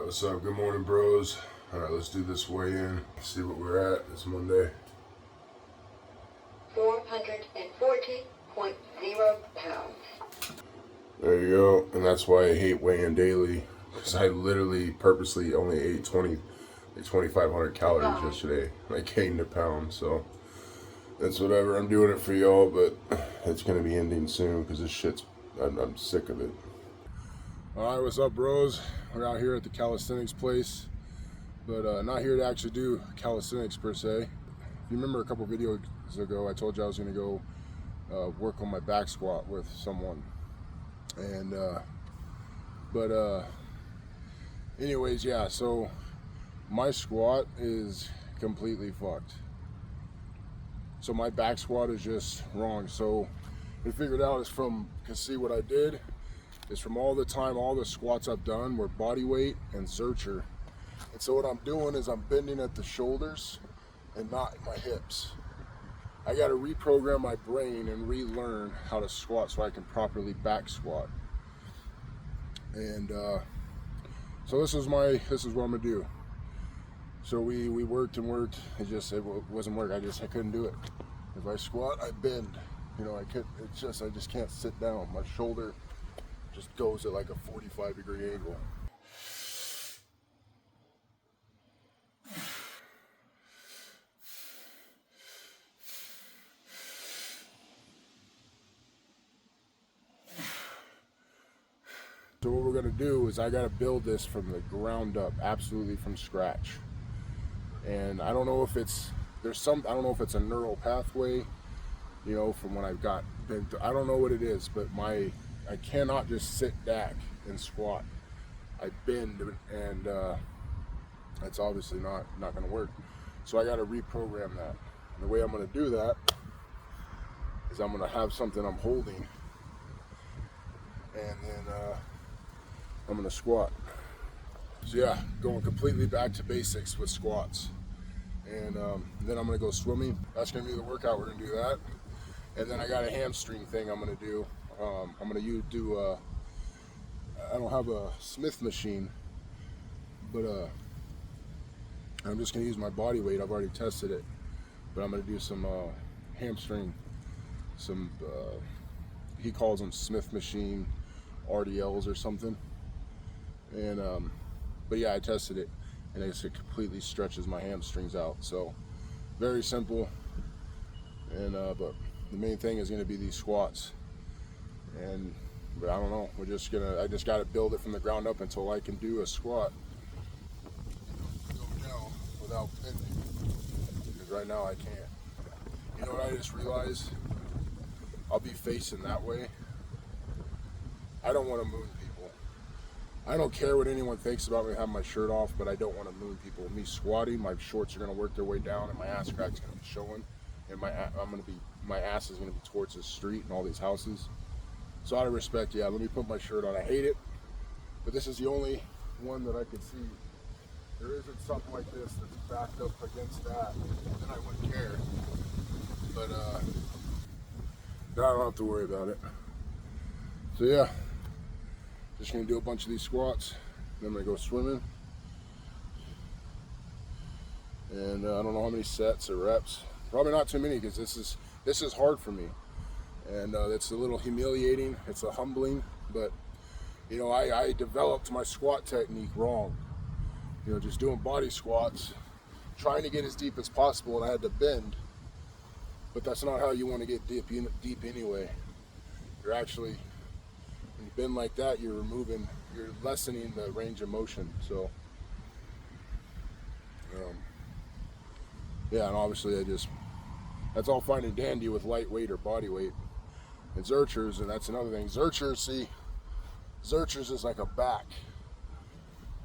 Alright, what's up? Good morning, bros. Alright, let's do this weigh-in. See what we're at. It's Monday. 440.0 pounds. There you go. And that's why I hate weighing daily. Because I literally purposely only ate 2,500 calories yesterday. I gained a pound, so that's whatever. I'm doing it for y'all, but it's going to be ending soon because this shit's, I'm sick of it. Alright, what's up, bros? We're out here at the calisthenics place, but not here to actually do calisthenics per se. If you remember a couple videos ago, I told you I was going to go work on my back squat with someone. And, anyways, yeah, so my squat is completely fucked. So my back squat is just wrong. So we figured out is from, you can see what I did, is from all the squats I've done were bodyweight and Zercher. And so what I'm doing is I'm bending at the shoulders and not my hips. I got to reprogram my brain and relearn how to squat so I can properly back squat. And so this is what I'm gonna do. So we worked and worked. It wasn't work. I couldn't do it. If I squat, I bend. You know, I just can't sit down. My shoulder just goes at like a 45-degree angle. So what we're gonna do is I gotta build this from the ground up, absolutely from scratch. And I don't know if it's I don't know if it's a neural pathway, you know, from when I've been through. I don't know what it is, but I cannot just sit back and squat. I bend, and that's obviously not gonna work. So I gotta reprogram that. And the way I'm gonna do that is I'm gonna have something I'm holding, and then I'm gonna squat. So yeah, going completely back to basics with squats. And then I'm gonna go swimming. That's gonna be the workout. We're gonna do that. And then I got a hamstring thing I'm gonna do. I'm gonna I don't have a Smith machine, but I'm just gonna use my body weight. I've already tested it, but I'm gonna do some hamstring, he calls them Smith machine RDLs or something. And but yeah, I tested it, and it completely stretches my hamstrings out. So very simple. And but the main thing is going to be these squats. But I don't know. I just got to build it from the ground up until I can do a squat. Go down without bending, because right now I can't. You know what I just realized? I'll be facing that way. I don't want to moon people. I don't care what anyone thinks about me having my shirt off, but I don't want to moon people. Me squatting, my shorts are going to work their way down, and my ass crack's going to be showing, and my ass is going to be towards the street and all these houses. So out of respect, yeah, let me put my shirt on. I hate it, but this is the only one that I could see. There isn't something like this that's backed up against that, then I wouldn't care. But I don't have to worry about it. So yeah, just gonna do a bunch of these squats, then I'm gonna go swimming. And I don't know how many sets or reps. Probably not too many, because this is hard for me. And it's a little humiliating, it's a humbling, but you know, I developed my squat technique wrong. You know, just doing body squats, trying to get as deep as possible, and I had to bend. But that's not how you want to get deep anyway. You're actually, when you bend like that, you're lessening the range of motion. So yeah, and obviously that's all fine and dandy with lightweight or body weight. And Zerchers, and that's another thing. Zerchers is like a back.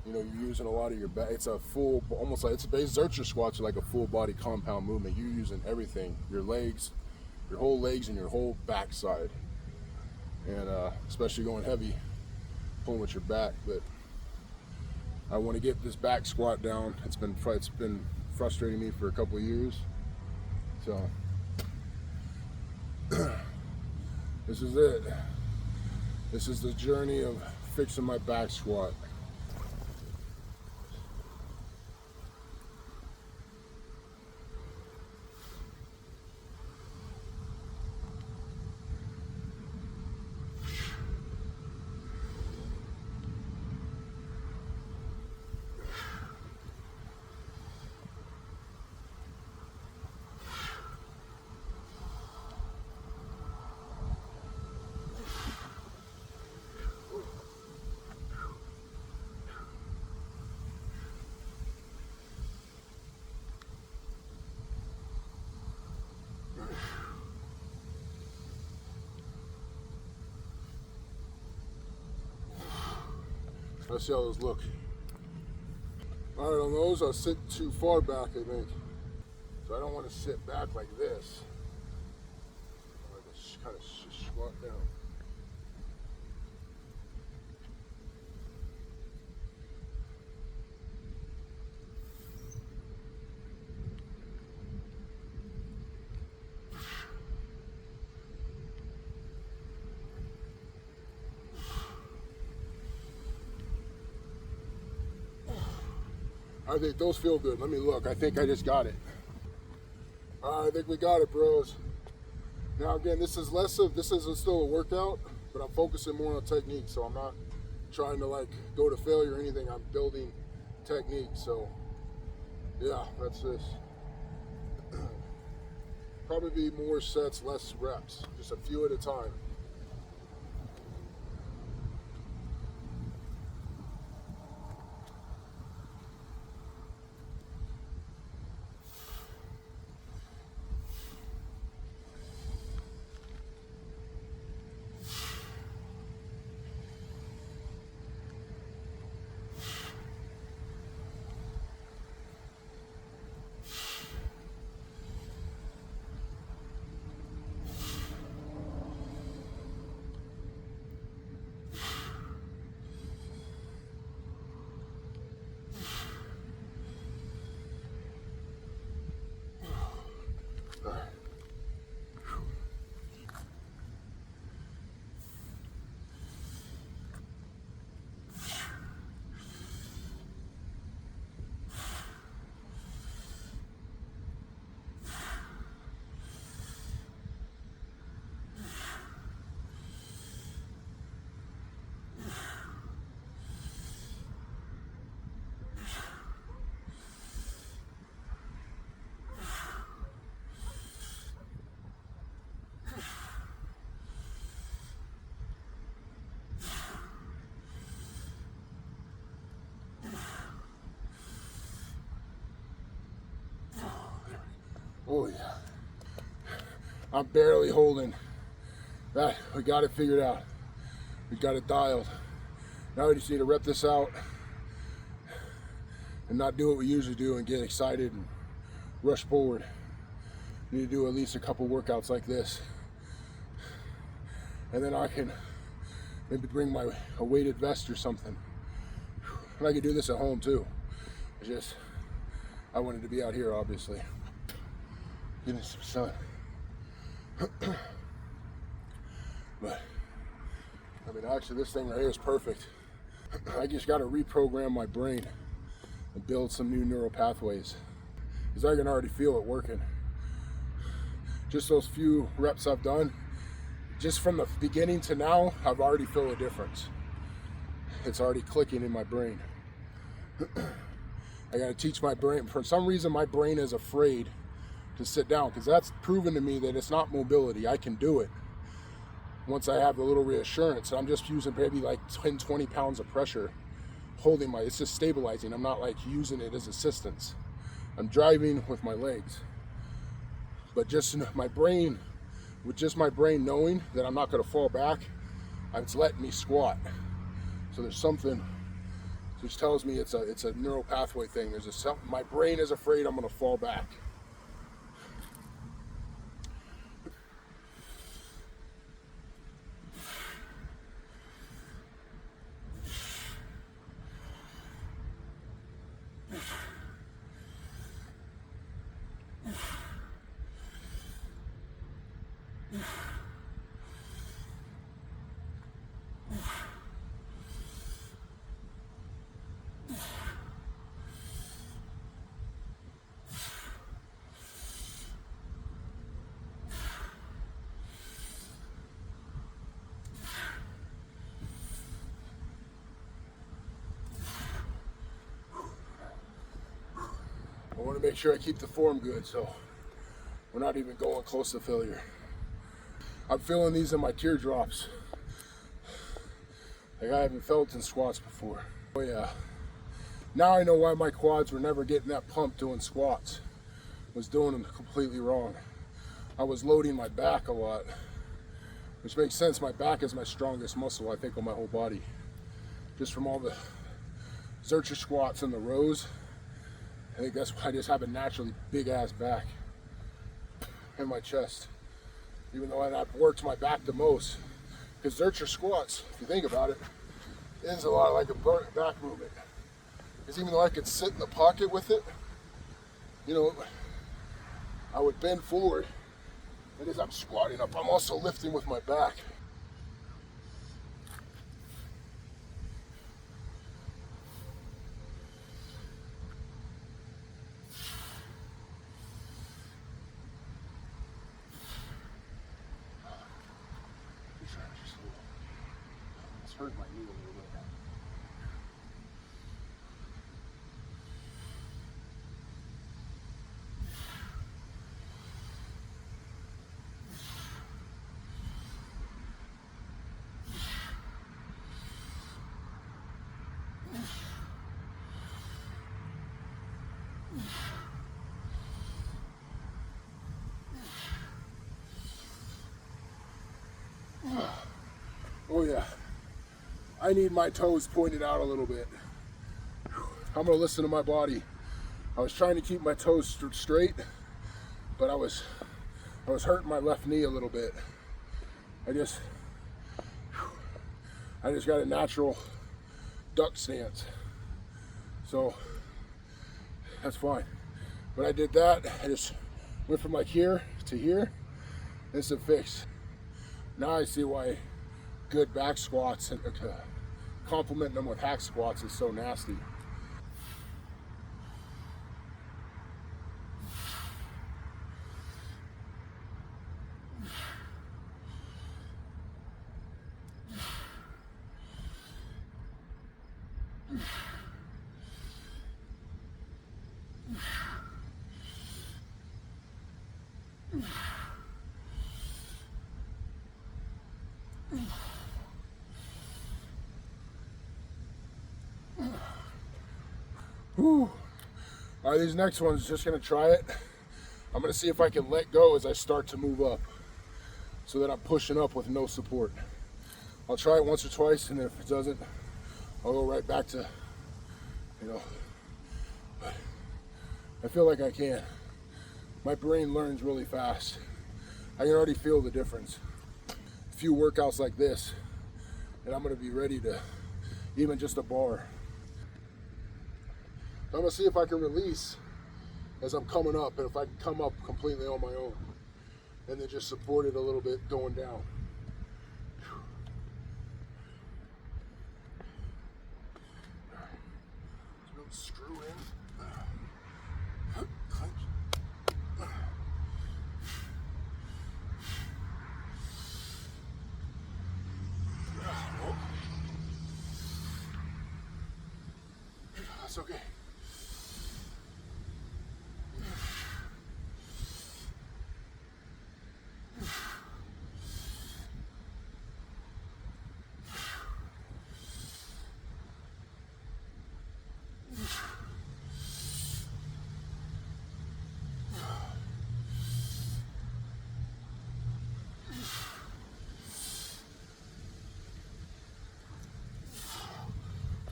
You know, you're using a lot of your back. It's a full, almost like, Zercher squats are like a full body compound movement. You're using everything, your legs, your whole legs, and your whole backside. And especially going heavy, pulling with your back. But I want to get this back squat down. It's been frustrating me for a couple of years. So this is it. This is the journey of fixing my back squat. Let's see how those look. All right, on those, I'll sit too far back, I think. So I don't want to sit back like this. I want to kind of squat down. I think those feel good. Let me look. I think I just got it. All right, I think we got it, bros. Now again, this is still a workout, but I'm focusing more on technique. So I'm not trying to like go to failure or anything. I'm building technique. So yeah, that's this. Probably be more sets, less reps, just a few at a time. Oh yeah, I'm barely holding that. We got it figured out. We got it dialed. Now we just need to rep this out and not do what we usually do and get excited and rush forward. We need to do at least a couple workouts like this. And then I can maybe bring a weighted vest or something. And I can do this at home too. It's just, I wanted to be out here obviously. Getting some sun. But I mean, actually this thing right here is perfect. I just got to reprogram my brain and build some new neural pathways, because I can already feel it working. Just those few reps I've done, just from the beginning to now, I've already felt a difference. It's already clicking in my brain. I got to teach my brain. For some reason my brain is afraid to sit down, because that's proven to me that it's not mobility. I can do it once I have a little reassurance. I'm just using maybe like 10-20 pounds of pressure holding it's just stabilizing. I'm not like using it as assistance. I'm driving with my legs, but just my brain, with just my brain knowing that I'm not going to fall back, it's letting me squat. So there's something which tells me it's a neural pathway thing. My brain is afraid I'm going to fall back. I want to make sure I keep the form good, so we're not even going close to failure. I'm feeling these in my teardrops. Like I haven't felt in squats before. Oh yeah. Now I know why my quads were never getting that pump doing squats. I was doing them completely wrong. I was loading my back a lot, which makes sense. My back is my strongest muscle, I think, on my whole body. Just from all the Zercher squats in the rows. I think that's why I just have a naturally big ass back and my chest, even though I've worked my back the most. Because Zercher squats, if you think about it, is a lot like a back movement. Because even though I could sit in the pocket with it, you know, I would bend forward, and as I'm squatting up, I'm also lifting with my back. It's hurt my knee a little bit. Oh yeah, I need my toes pointed out a little bit. I'm gonna listen to my body. I was trying to keep my toes straight, but I was hurting my left knee a little bit. I just got a natural duck stance, so that's fine. When I did that, I just went from like here to here. It's a fix. Now I see why good back squats and complementing them with hack squats is so nasty. Whew. All right, these next ones, just gonna try it. I'm gonna see if I can let go as I start to move up, so that I'm pushing up with no support. I'll try it once or twice, and then if it doesn't, I'll go right back to, you know, I feel like I can. My brain learns really fast. I can already feel the difference. A few workouts like this, and I'm gonna be ready to, even just a bar. I'm gonna see if I can release as I'm coming up, and if I can come up completely on my own, and then just support it a little bit going down. Screw in. Clench. That's okay.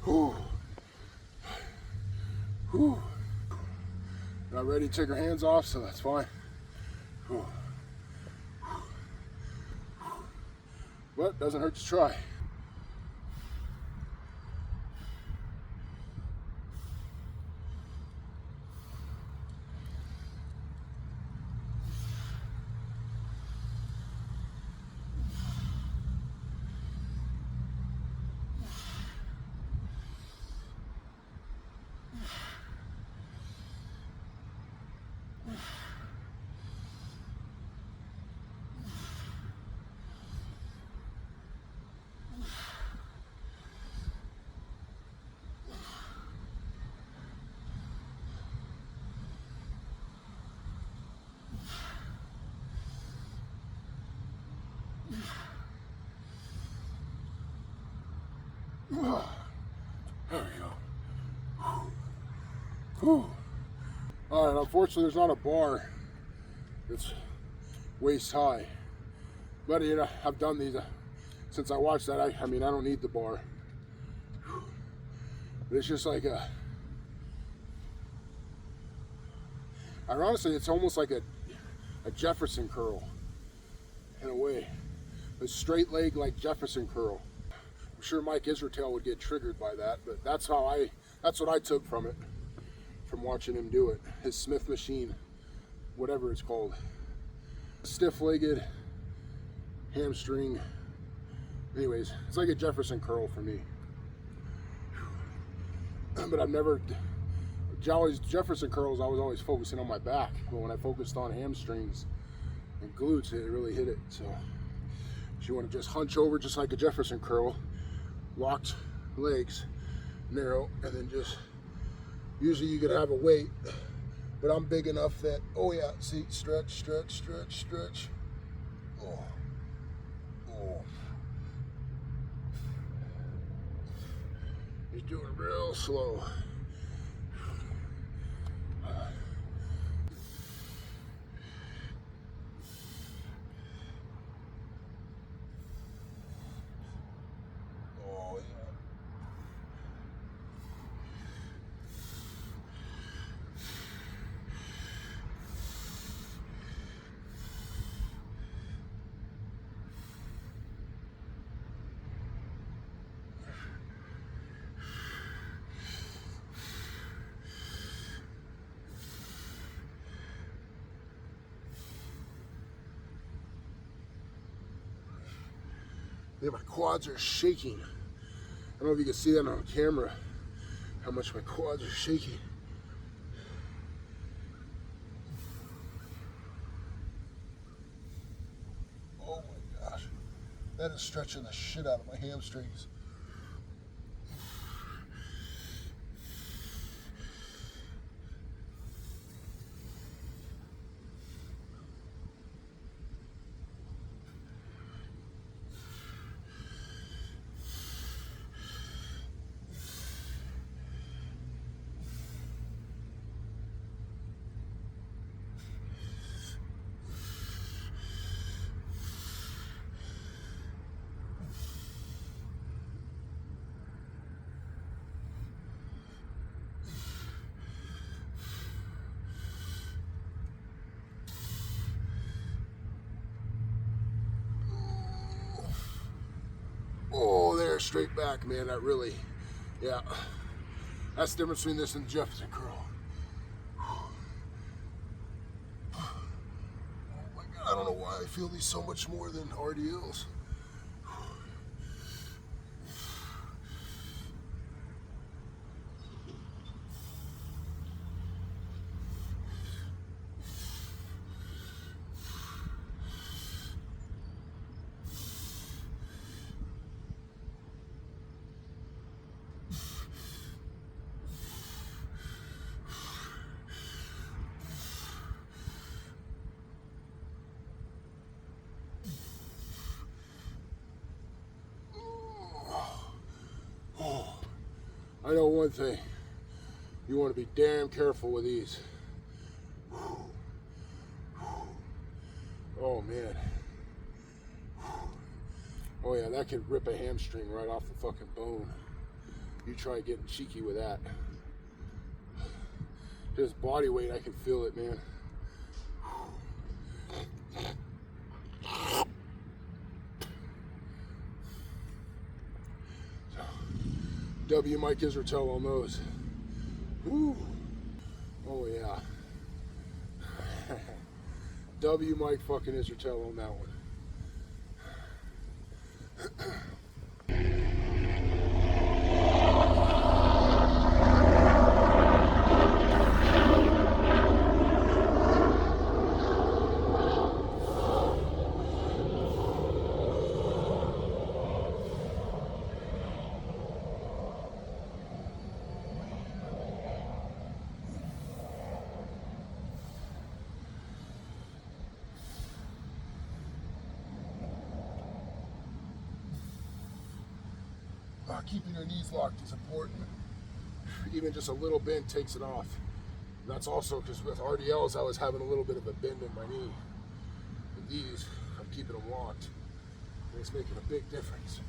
Whew. Whew. Not ready to take our hands off, so that's fine. Whew. But doesn't hurt to try. There we go. Whew. All right, unfortunately there's not a bar that's waist high. But you know, I've done these since I watched that. I mean, I don't need the bar. But it's just like honestly, it's almost like a Jefferson curl in a way. A straight leg like Jefferson curl. I'm sure Mike Israetel would get triggered by that, but that's what I took from it, from watching him do it. His Smith machine, whatever it's called. Stiff-legged hamstring. Anyways, it's like a Jefferson curl for me. But I've never, Jefferson curls, I was always focusing on my back. But when I focused on hamstrings and glutes, it really hit it. So you want to just hunch over just like a Jefferson curl, locked legs, narrow, and then just, usually you could have a weight, but I'm big enough that, oh yeah, see, stretch, stretch, stretch, stretch. Oh. Oh. He's doing it real slow. Oh, yeah. Yeah, my quads are shaking. I don't know if you can see that on camera, how much my quads are shaking. Oh my gosh. That is stretching the shit out of my hamstrings. Oh, there, straight back, man. That really, yeah. That's the difference between this and the Jefferson curl. Oh my God, I don't know why I feel these so much more than RDLs. I know one thing, you want to be damn careful with these. Oh man. Oh yeah, that could rip a hamstring right off the fucking bone. You try getting cheeky with that. Just body weight, I can feel it, man. W Mike Israetel on those. Woo. Oh yeah. W Mike fucking Israetel on that one. Keeping your knees locked is important. Even just a little bend takes it off. And that's also because with RDLs, I was having a little bit of a bend in my knee. With these, I'm keeping them locked. And it's making a big difference.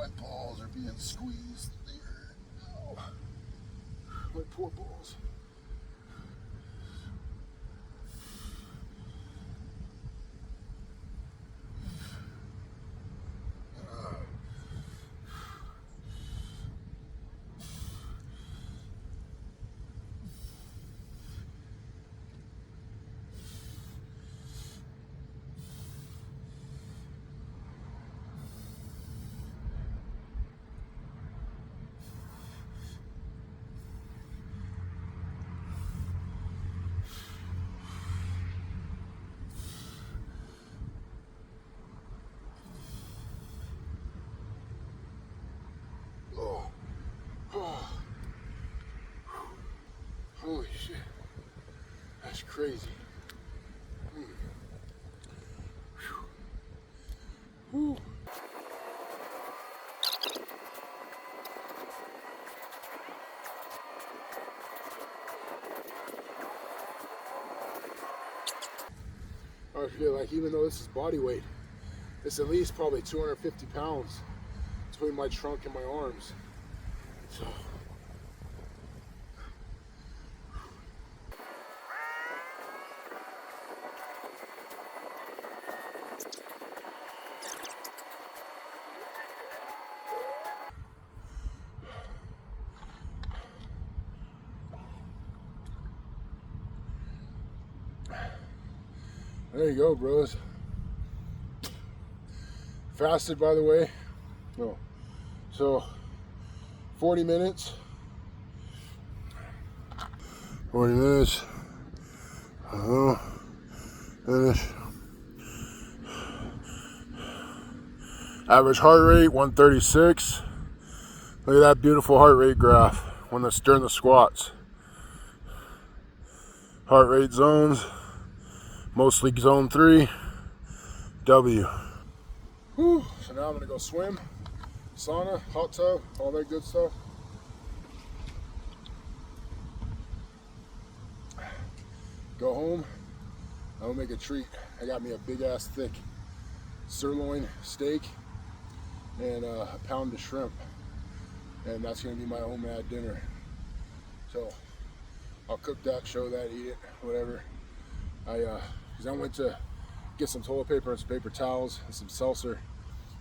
My balls are being squeezed there. Oh, my poor balls. Holy shit, that's crazy. Whew. I feel like even though this is body weight, it's at least probably 250 pounds between my trunk and my arms. So. There you go, bros. Fasted, by the way. No. So, 40 minutes. 40 minutes. Finish. Average heart rate, 136. Look at that beautiful heart rate graph when that's during the squats. Heart rate zones. Mostly zone 3, W. Whew. So now I'm gonna go swim, sauna, hot tub, all that good stuff. Go home, I'm gonna make a treat. I got me a big ass thick sirloin steak and a pound of shrimp. And that's gonna be my OMAD dinner. So I'll cook that, show that, eat it, whatever. Because I went to get some toilet paper and some paper towels and some seltzer,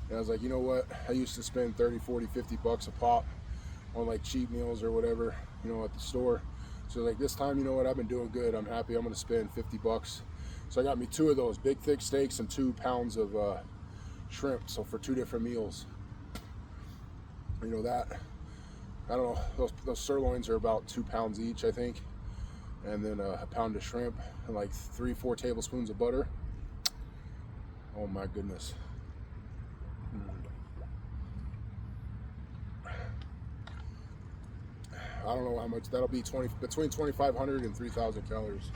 and I was like, you know what, I used to spend 30, 40, 50 bucks a pop on like cheap meals or whatever, you know, at the store. So like this time, you know what, I've been doing good, I'm happy, I'm gonna spend 50 bucks. So I got me 2 of those big thick steaks and 2 pounds of shrimp, so for 2 different meals. You know that, I don't know, those sirloins are about 2 pounds each, I think. And then a pound of shrimp and like 3-4 tablespoons of butter. Oh my goodness. I don't know how much that'll be, between 2,500 and 3,000 calories.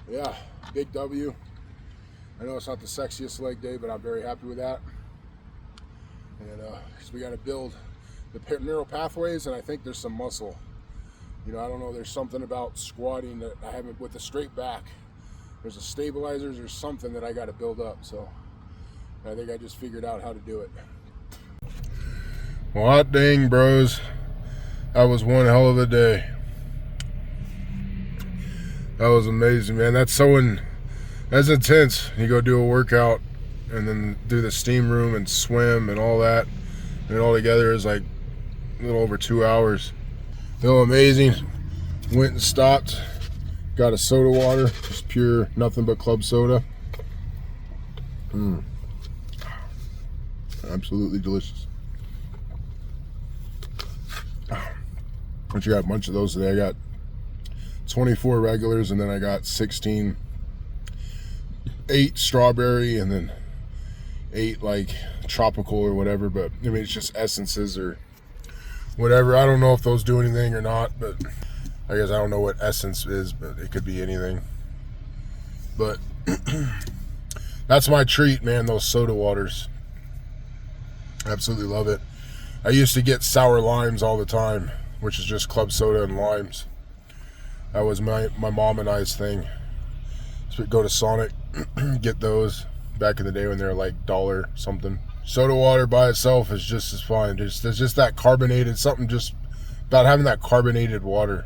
Yeah, big W. I know it's not the sexiest leg day, but I'm very happy with that. And because we got to build the neural pathways, and I think there's some muscle. You know, I don't know, there's something about squatting that I haven't, with the straight back. There's a stabilizers or something that I got to build up. So I think I just figured out how to do it. Well, hot dang, bros. That was one hell of a day. That was amazing, man. That's intense. You go do a workout and then do the steam room and swim and all that. And all together is like a little over 2 hours. Feel amazing. Went and stopped. Got a soda water. Just pure, nothing but club soda. Absolutely delicious. But you got a bunch of those today. I got 24 regulars, and then I got 16, 8 strawberry, and then 8 like tropical or whatever. But I mean, it's just essences or whatever. I don't know if those do anything or not, but I guess I don't know what essence is, but it could be anything. But that's my treat, man, those soda waters. Absolutely love it. I used to get sour limes all the time, which is just club soda and limes. That was my mom and I's thing. So go to Sonic, get those. back in the day when they were like $1 something. Soda water by itself is just as fine. There's just that carbonated, something just about having that carbonated water.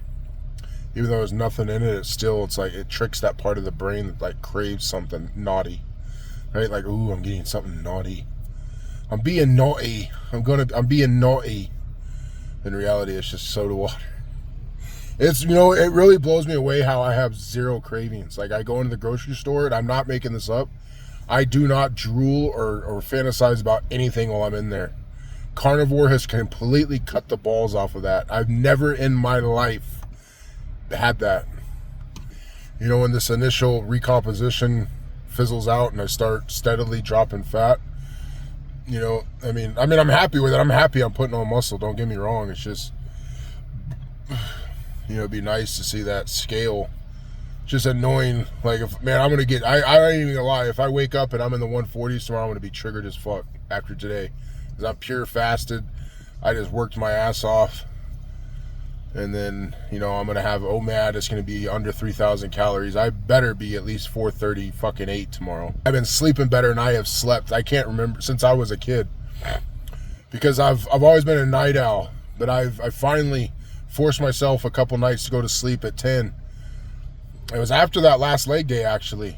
Even though there's nothing in it, it's like it tricks that part of the brain that like craves something naughty. Right? Like, ooh, I'm getting something naughty. I'm being naughty. I'm being naughty. In reality, it's just soda water. It's, you know, it really blows me away how I have zero cravings. Like, I go into the grocery store, and I'm not making this up. I do not drool or fantasize about anything while I'm in there. Carnivore has completely cut the balls off of that. I've never in my life had that. You know, when this initial recomposition fizzles out and I start steadily dropping fat, you know, I mean, I'm happy with it. I'm happy I'm putting on muscle. Don't get me wrong. It's just, you know, it'd be nice to see that scale. Just annoying. Like, if, man, I'm going to get, I ain't even gonna lie. If I wake up and I'm in the 140s tomorrow, I'm going to be triggered as fuck after today. Because I'm pure fasted. I just worked my ass off. And then, you know, I'm going to have OMAD. It's going to be under 3,000 calories. I better be at least 430 fucking 8 tomorrow. I've been sleeping better than I have slept. I can't remember since I was a kid. Because I've always been a night owl. But I finally forced myself a couple nights to go to sleep at 10. It was after that last leg day, actually.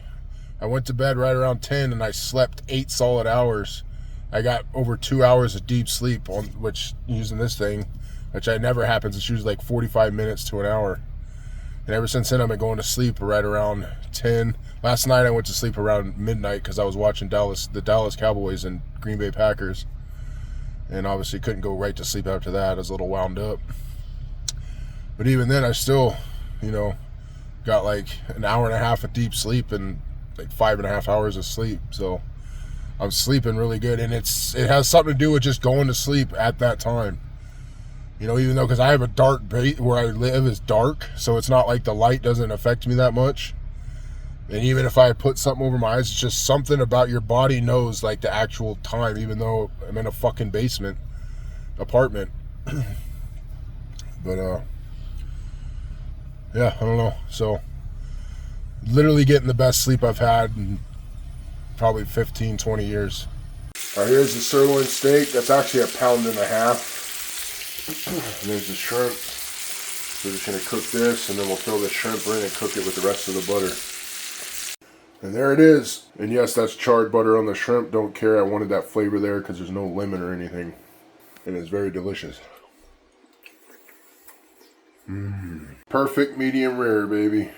I went to bed right around 10 and I slept 8 solid hours. I got over 2 hours of deep sleep, on which, using this thing, which never happens. It's usually like 45 minutes to an hour. And ever since then, I've been going to sleep right around 10. Last night, I went to sleep around midnight because I was watching the Dallas Cowboys and Green Bay Packers. And obviously couldn't go right to sleep after that. I was a little wound up. But even then, I still, you know, got like an hour and a half of deep sleep and like 5.5 hours of sleep. So I'm sleeping really good. And it has something to do with just going to sleep at that time. You know, even though, because I have a dark bait where I live is dark, so it's not like the light doesn't affect me that much. And even if I put something over my eyes, it's just something about your body knows like the actual time, even though I'm in a fucking basement apartment. But yeah, I don't know. So literally getting the best sleep I've had in probably 15, 20 years. All right, here's the sirloin steak. That's actually 1.5 pounds. And there's the shrimp. We're just going to cook this, and then we'll throw the shrimp in and cook it with the rest of the butter. And there it is. And yes, that's charred butter on the shrimp. Don't care. I wanted that flavor there because there's no lemon or anything. And it's very delicious. Perfect medium rare, baby.